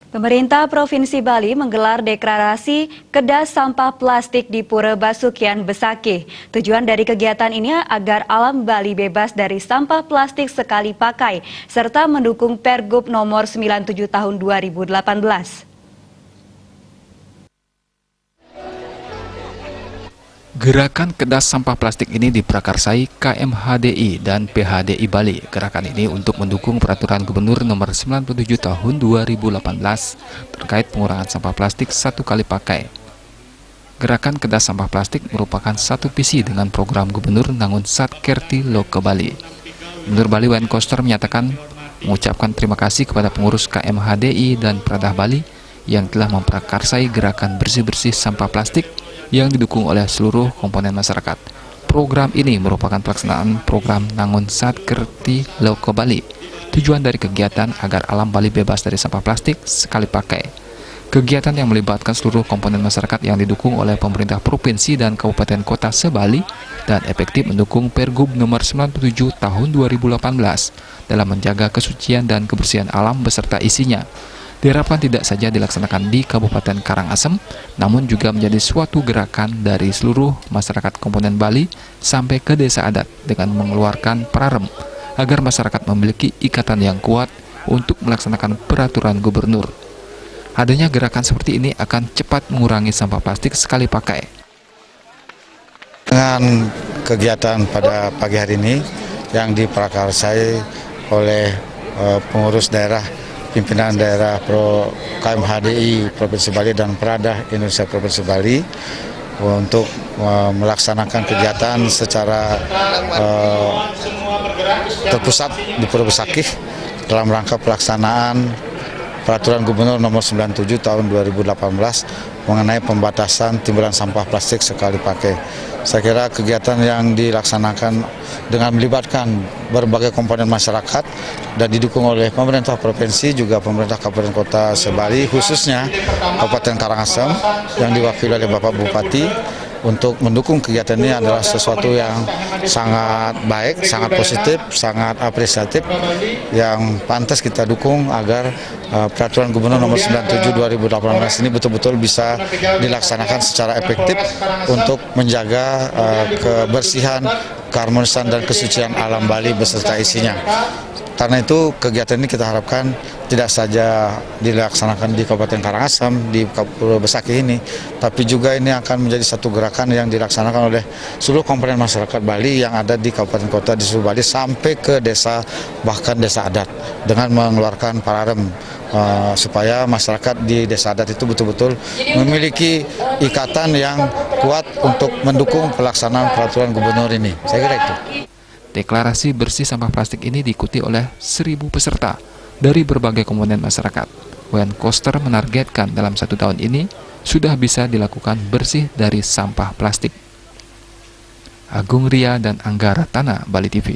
Pemerintah Provinsi Bali menggelar deklarasi kedas sampah plastik di Pura Basukian Besakih. Tujuan dari kegiatan ini agar alam Bali bebas dari sampah plastik sekali pakai, serta mendukung Pergub nomor 97 tahun 2018. Gerakan kedas sampah plastik ini diprakarsai KMHDI dan PHDI Bali. Gerakan ini untuk mendukung peraturan Gubernur nomor 97 tahun 2018 terkait pengurangan sampah plastik satu kali pakai. Gerakan kedas sampah plastik merupakan satu visi dengan program Gubernur Nangun Satkerti Loke Bali. Gubernur Bali Wayne Koster menyatakan mengucapkan terima kasih kepada pengurus KMHDI dan Pradah Bali yang telah memprakarsai gerakan bersih-bersih sampah plastik yang didukung oleh seluruh komponen masyarakat. Program ini merupakan pelaksanaan program Nangun Satkerti Loke Bali. Tujuan dari kegiatan agar alam Bali bebas dari sampah plastik sekali pakai. Kegiatan yang melibatkan seluruh komponen masyarakat yang didukung oleh pemerintah provinsi dan kabupaten kota se-Bali dan efektif mendukung Pergub nomor 97 tahun 2018 dalam menjaga kesucian dan kebersihan alam beserta isinya. Diharapkan tidak saja dilaksanakan di Kabupaten Karangasem, namun juga menjadi suatu gerakan dari seluruh masyarakat komponen Bali sampai ke desa adat dengan mengeluarkan prarem agar masyarakat memiliki ikatan yang kuat untuk melaksanakan peraturan gubernur. Adanya gerakan seperti ini akan cepat mengurangi sampah plastik sekali pakai. Dengan kegiatan pada pagi hari ini yang diprakarsai oleh pengurus daerah, pimpinan daerah KMHDI Provinsi Bali dan Pradah Indonesia Provinsi Bali untuk melaksanakan kegiatan secara terpusat di Pura Besakih dalam rangka pelaksanaan Peraturan Gubernur nomor 97 tahun 2018 mengenai pembatasan timbulan sampah plastik sekali pakai. Saya kira kegiatan yang dilaksanakan dengan melibatkan berbagai komponen masyarakat dan didukung oleh pemerintah provinsi juga pemerintah kabupaten kota se-Bali, khususnya Kabupaten Karangasem yang diwakili oleh Bapak Bupati, untuk mendukung kegiatan ini adalah sesuatu yang sangat baik, sangat positif, sangat apresiatif yang pantas kita dukung agar Peraturan Gubernur nomor 97 2018 ini betul-betul bisa dilaksanakan secara efektif untuk menjaga kebersihan, keharmonisan dan kesucian alam Bali beserta isinya. Karena itu kegiatan ini kita harapkan tidak saja dilaksanakan di Kabupaten Karangasem, di Pura Besakih ini, tapi juga ini akan menjadi satu gerakan yang dilaksanakan oleh seluruh komponen masyarakat Bali yang ada di kabupaten kota di seluruh Bali sampai ke desa, bahkan desa adat, dengan mengeluarkan pararem supaya masyarakat di desa adat itu betul-betul memiliki ikatan yang kuat untuk mendukung pelaksanaan peraturan gubernur ini. Saya kira itu. Deklarasi bersih sampah plastik ini diikuti oleh 1.000 peserta dari berbagai komponen masyarakat. Wayne Koster menargetkan dalam 1 tahun ini sudah bisa dilakukan bersih dari sampah plastik. Agung Ria dan Angga Ratana, Bali TV.